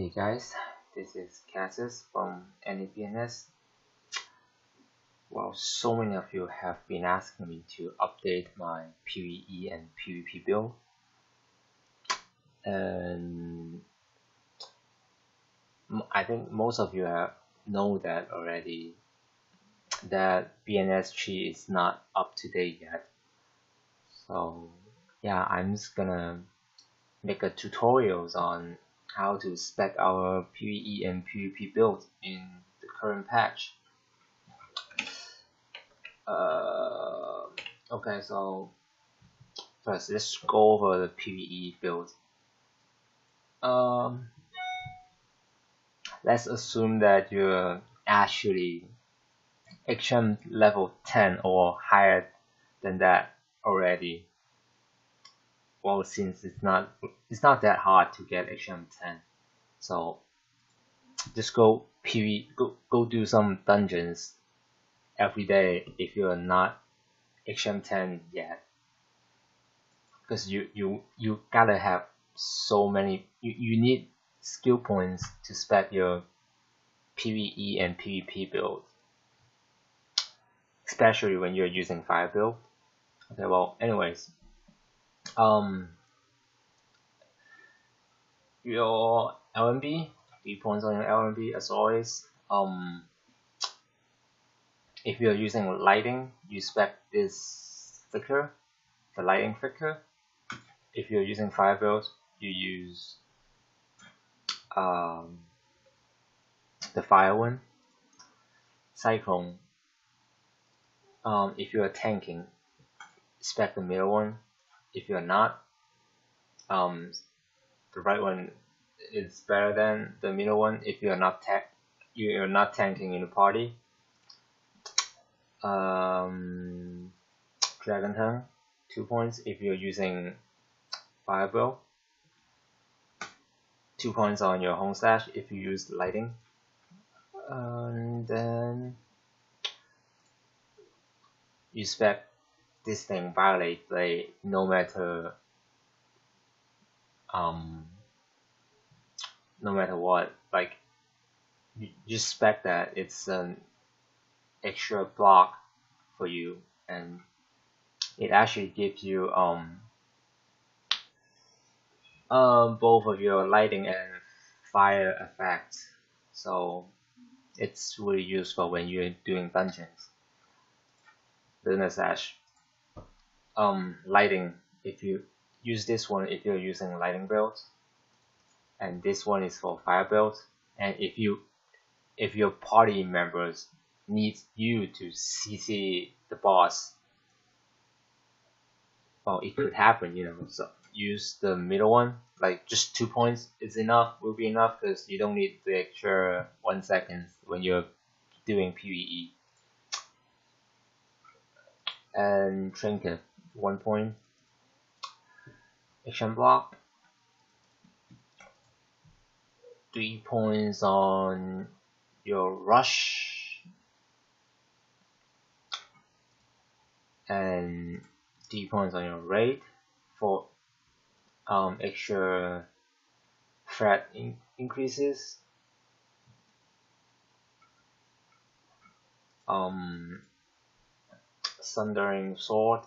Hey guys, this is Cassis from NAPNS. Well, so many of you have been asking me to update my PvE and PvP build, and I think most of you know that already, that BNS tree is not up to date yet. So yeah, I'm just gonna make a tutorials on how to spec our PvE and PvP build in the current patch. Okay, so first let's go over the PvE build. Let's assume that you're actually HM level 10 or higher than that already. Well, since it's not that hard to get HM 10, so just go go do some dungeons every day if you're not HM 10 yet, because you gotta have so many, you need skill points to spec your PvE and PvP build, especially when you're using fire build. Okay, well, anyways, your LMB, 3 points on your LMB as always. If you're using lighting, you spec this flicker, the lighting flicker. If you're using fire build, you use the fire one. Cyclone, if you are tanking, spec the middle one. If you're not, the right one is better than the middle one. If you're not tanking in the party. Dragon tongue, 2 points if you're using fire build. 2 points on your home slash if you use lighting. And then you spec this thing, violate blade, no matter what. Like, you just spec that it's an extra block for you, and it actually gives you both of your lighting and fire effects, so it's really useful when you're doing dungeons. Business Ash, lighting, if you use this one if you're using lighting build, and this one is for fire build. And if your party members need you to CC the boss, well, it could happen, so use the middle one. Like, just 2 points is enough, will be enough, because you don't need the extra 1 second when you're doing PvE. And trinket, 1 point. Action block, 3 points on your rush, and 3 points on your raid for extra threat increases. Sundering sword,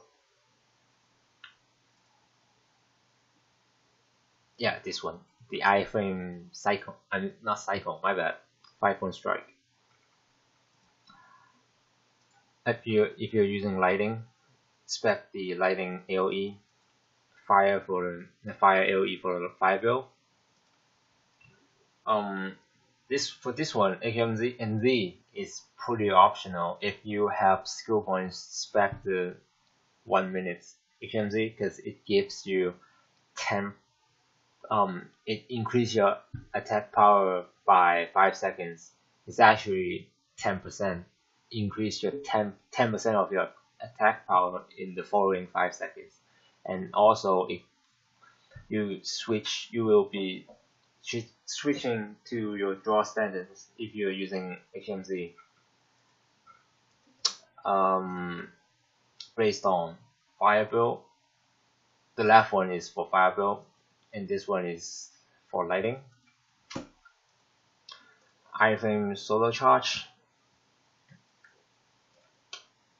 yeah, this one, the iframe cycle, not cycle, my bad, 5 point strike. If you're using lighting, spec the lighting AoE, fire for the fire AoE for the fire build. This one, HMZ and Z is pretty optional. If you have skill points, spec the 1 minute HMZ, because it gives you 10. It increases your attack power by 5 seconds. It's actually 10%. Increase your 10% of your attack power in the following 5 seconds. And also, if you switch, you will be switching to your draw standards if you're using HMZ. Based on fire build, the left one is for fire build, and this one is for lighting. iframe solar charge,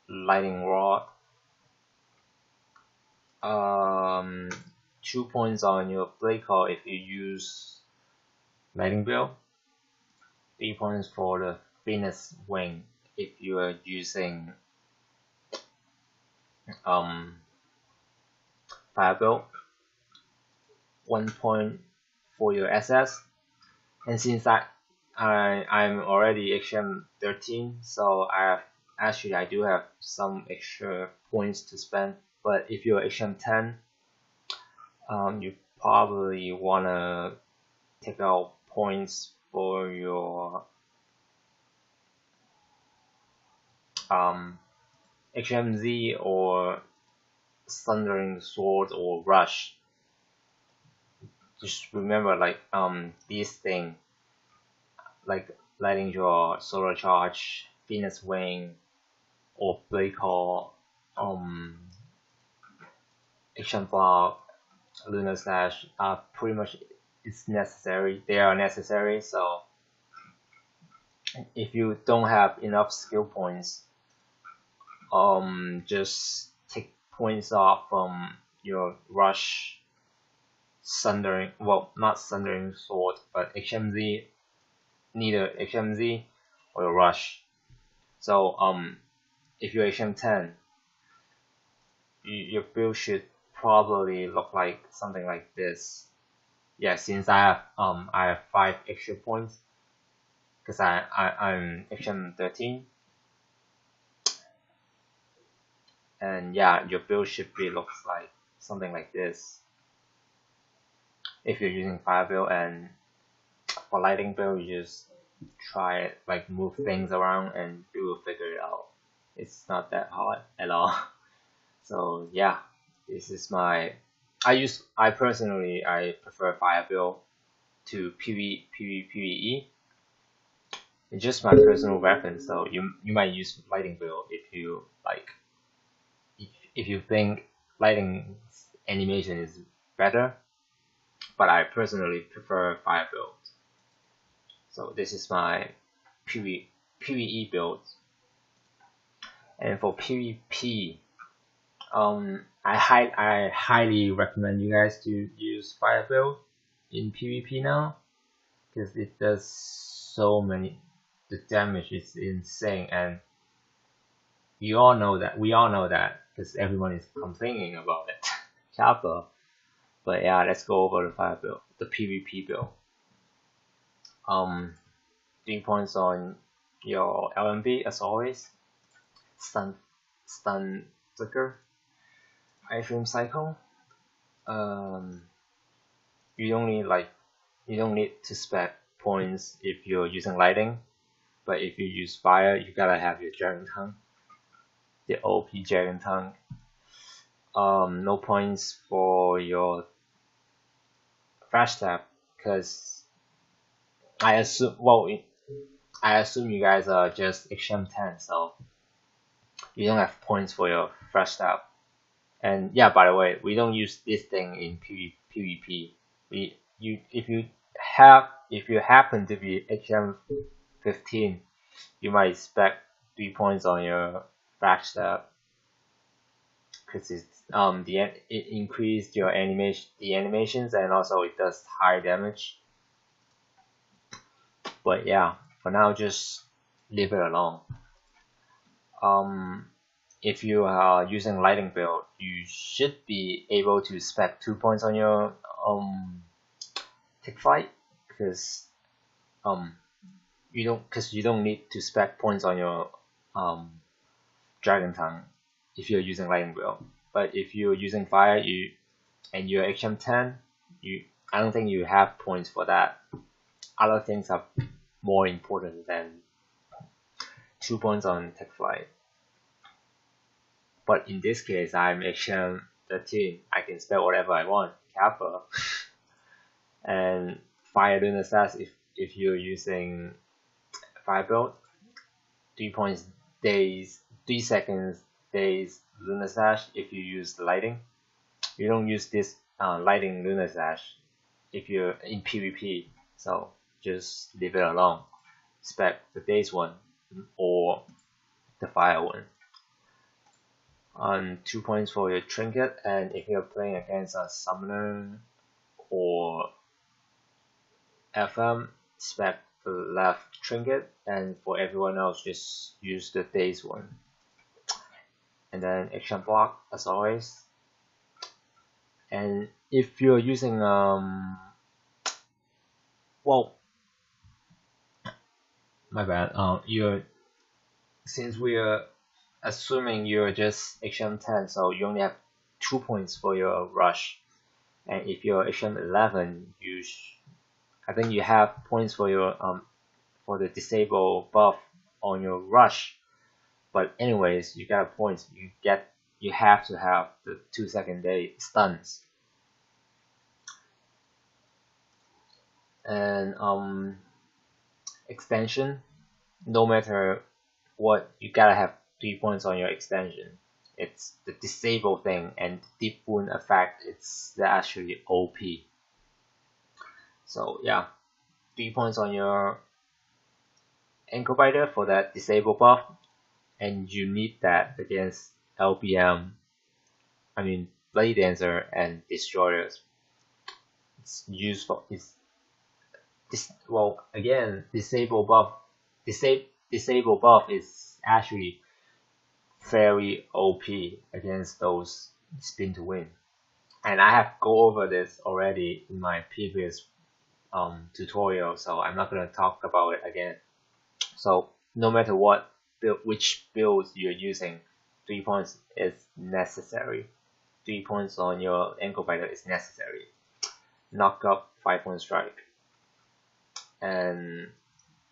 lightning rod, 2 points on your blade core if you use lightning build, 3 points for the Venus wing if you are using fire build, 1 point for your SS. And since I'm already HM 13, so I do have some extra points to spend. But if you're HM 10, you probably wanna take out points for your HMZ or Thundering Sword or Rush. Just remember, like these things, like Lightning Jaw, Solar Charge, Venus Wing, or Blade Core, Action Block, Lunar Slash are pretty much it's necessary. They are necessary. So if you don't have enough skill points, just take points off from your Rush, Thundering, well, not Thundering Sword, but HMZ, neither HMZ or Rush. So if you're HM10, your build should probably look like something like this. Yeah, since I have 5 extra points because I'm HM13, and yeah, your build should be looks like something like this. If you're using fire build, and for lighting build, you just try it, like move things around and you will figure it out. It's not that hard at all. So yeah, this is my I personally prefer fire build to PvE. It's just my personal reference, so you might use lighting build if you like, if you think lighting animation is better, but I personally prefer fire build. So this is my PvE build. And for PvP, I highly recommend you guys to use fire build in PvP now, because it does so many. The damage is insane, and we all know that because everyone is complaining about it. Kappa. But yeah, let's go over the fire build, the PvP build. 3 points on your LMB as always. Stun flicker, iframe cycle. You don't need to spend points if you're using lighting, but if you use fire, you gotta have your dragon tongue, the OP dragon tongue. No points for your flash tap, because I assume you guys are just HM10, so you don't have points for your flash tap. And yeah, by the way, we don't use this thing in PvP. If you happen to be HM15, you might expect 3 points on your flash tap, because it increased your animations, and also it does high damage. But yeah, for now, just leave it alone. If you are using lighting build, you should be able to spec 2 points on your tick fight, because you don't need to spec points on your dragon tongue if you're using lighting build. But if you're using fire, and you're HM10, I don't think you have points for that. Other things are more important than 2 points on tech flight. But in this case, I'm HM13. I can spell whatever I want, Kappa. And fire lunar slash if you're using fire build, 3 points days, 3 seconds days lunar slash if you use lighting. You don't use this lighting lunar slash if you're in PvP, so just leave it alone. spec the days one or the fire one. 2 points for your trinket, and if you're playing against a summoner or FM, spec the left trinket, and for everyone else just use the days one. And then action block as always. And if you're using well, my bad, since we're assuming you're just HM10, so you only have 2 points for your rush, and if you're HM11, I think you have points for your for the disable buff on your rush. But anyways, you got points. You have to have the 2-second day stuns. And extension, no matter what, you gotta have 3 points on your extension. It's the disable thing, and deep wound effect, it's actually OP. So yeah, 3 points on your ankle biter for that disable buff, and you need that against LBM, I mean Blade Dancer and Destroyers. It's useful. Well, again, disable buff is actually very OP against those spin to win, and I have go over this already in my previous tutorial, so I'm not gonna talk about it again. So no matter which build you're using, 3 points is necessary. 3 points on your ankle biter is necessary. Knock up 5-point strike and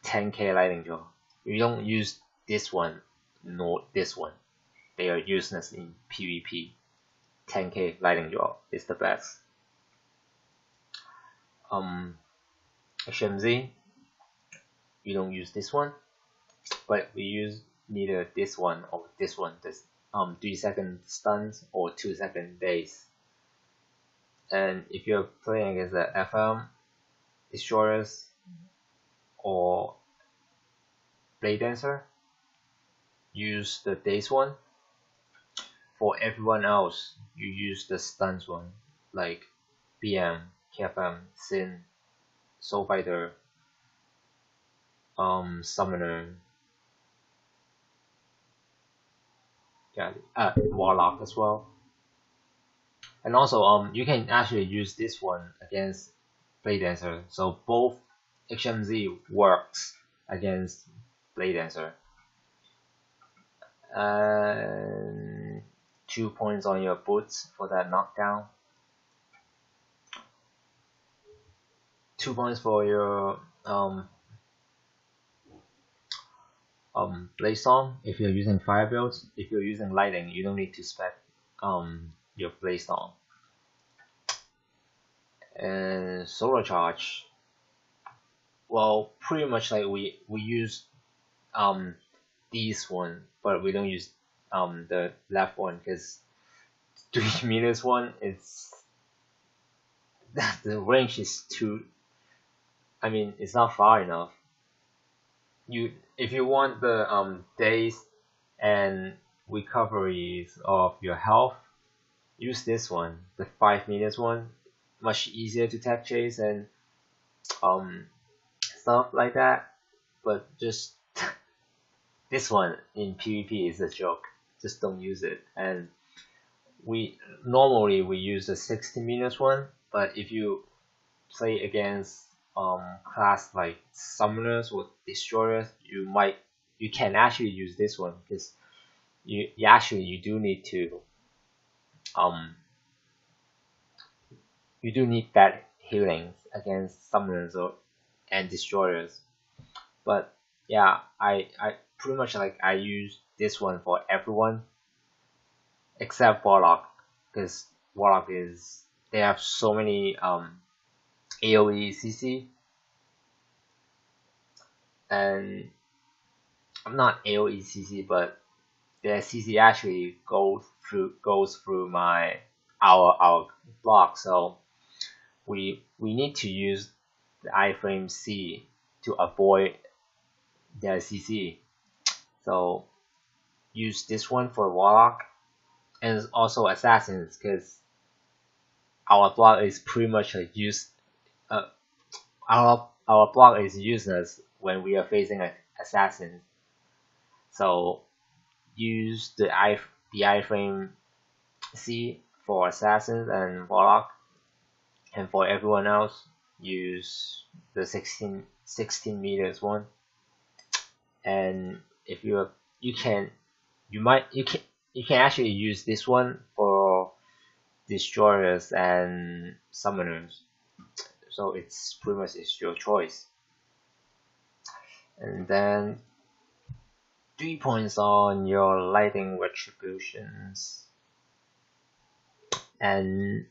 10k lightning jaw. You don't use this one nor this one. They are useless in PvP. 10k lightning jaw is the best. HMZ, you don't use this one, but we use neither this one or this one. This 3-second stuns or 2-second days. And if you're playing against the FM, Destroyers, or Blade Dancer, use the days one. For everyone else, you use the stuns one, like BM, KFM, Sin, Soul Fighter, Summoner, Warlock as well. And also you can actually use this one against Blade Dancer, so both HMZ works against Blade Dancer. And 2 points on your boots for that knockdown. 2 points for your Blade Storm if you're using fire builds. If you're using lightning, you don't need to spec your Blade Storm. And Solar Charge, well, pretty much like we use this one, but we don't use the left one, because 3 meters one is the range is too, I mean, it's not far enough. If you want the days and recoveries of your health, use this one, the 5 meters one. Much easier to tech chase and stuff like that. But just this one in PvP is a joke. Just don't use it. And normally we use the 60 meters one, but if you play against class like summoners or destroyers, you can actually use this one, because you do need to you do need that healing against summoners and destroyers. But yeah, I pretty much like I use this one for everyone except Warlock, because Warlock they have so many AoE CC, and I'm not AoE CC, but their CC actually goes through our block, so we need to use the iframe C to avoid their CC. So use this one for Warlock and also Assassins, because our block is pretty much a our block is useless when we are facing an assassin. So use the iframe C for assassins and warlock, and for everyone else use the 16 meters one. And if you can actually use this one for destroyers and summoners. So it's pretty much your choice. And then 3 points on your lighting retributions. And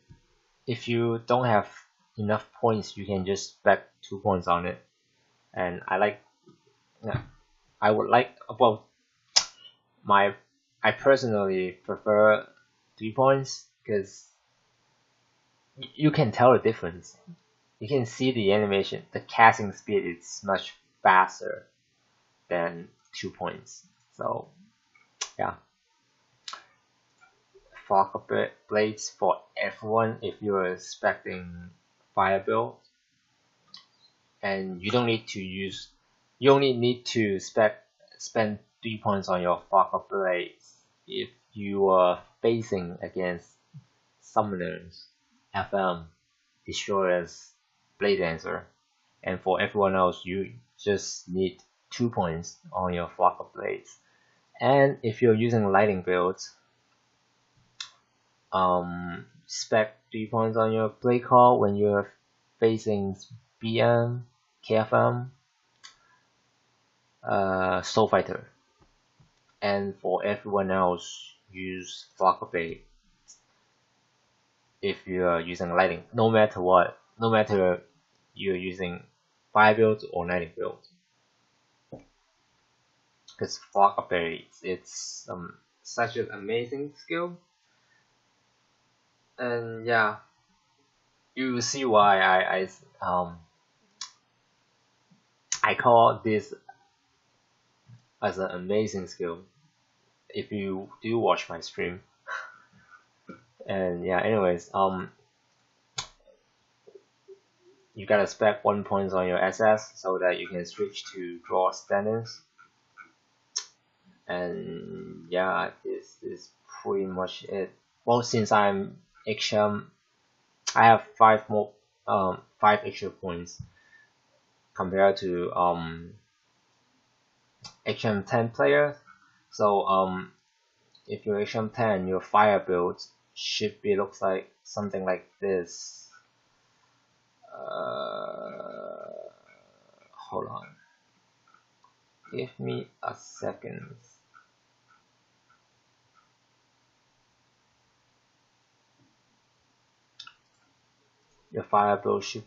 if you don't have enough points, you can just spec 2 points on it. And I personally prefer 3 points, because you can tell the difference. You can see the animation, the casting speed is much faster than 2 points. So yeah, fog blades for everyone if you're expecting fire build, and you only need to spend 3 points on your fog blades if you are facing against summoners, FM, destroyers, blade dancer, and for everyone else you just need 2 points on your flock of blades. And if you're using lighting builds, spec 3 points on your blade call when you're facing BM, KFM, Soul Fighter. And for everyone else, use flock of blade if you're using lighting, no matter what, no matter you're using fire build or lighting build, because flock of blades, it's such an amazing skill. And yeah, you will see why I call this as an amazing skill if you do watch my stream. And yeah, anyways, you gotta spec 1 point on your SS so that you can switch to draw standings. And yeah, this is pretty much it. Well, since I'm HM, I have 5 extra points compared to HM 10 players. So if you're HM 10, your fire build should be looks like something like this. Hold on, give me a second. Your fire build should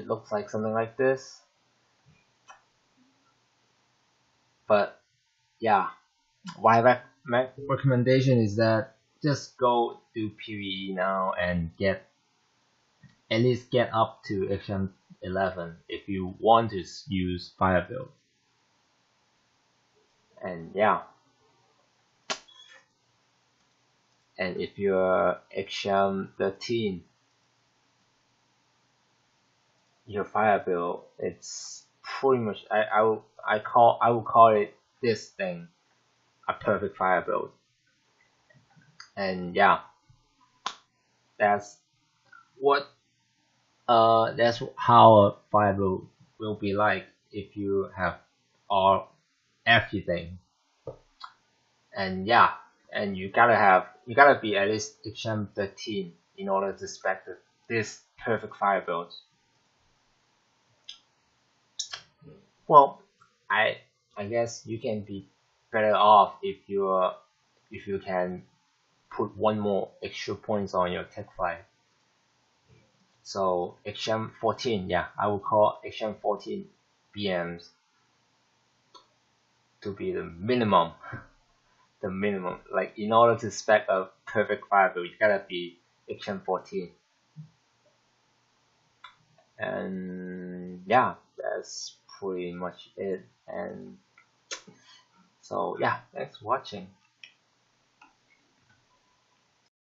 look like something like this. But yeah, my recommendation is that just go do PvE now and at least get up to HM 11 if you want to use fire build. And yeah, and if you're HM 13, your fire build, it's pretty much I will call it this thing a perfect fire build. And yeah, that's how a fire build will be like if you have everything. And yeah, and you gotta be at least HM 13 in order to spec this perfect fire build. Well, I guess you can be better off if you can put 1 more extra points on your tech fight. So HM 14, yeah, I will call HM 14 BMs to be the minimum. The minimum, like in order to spec a perfect fire build, you gotta be HM 14. And yeah, that's pretty much it. And so yeah, thanks for watching.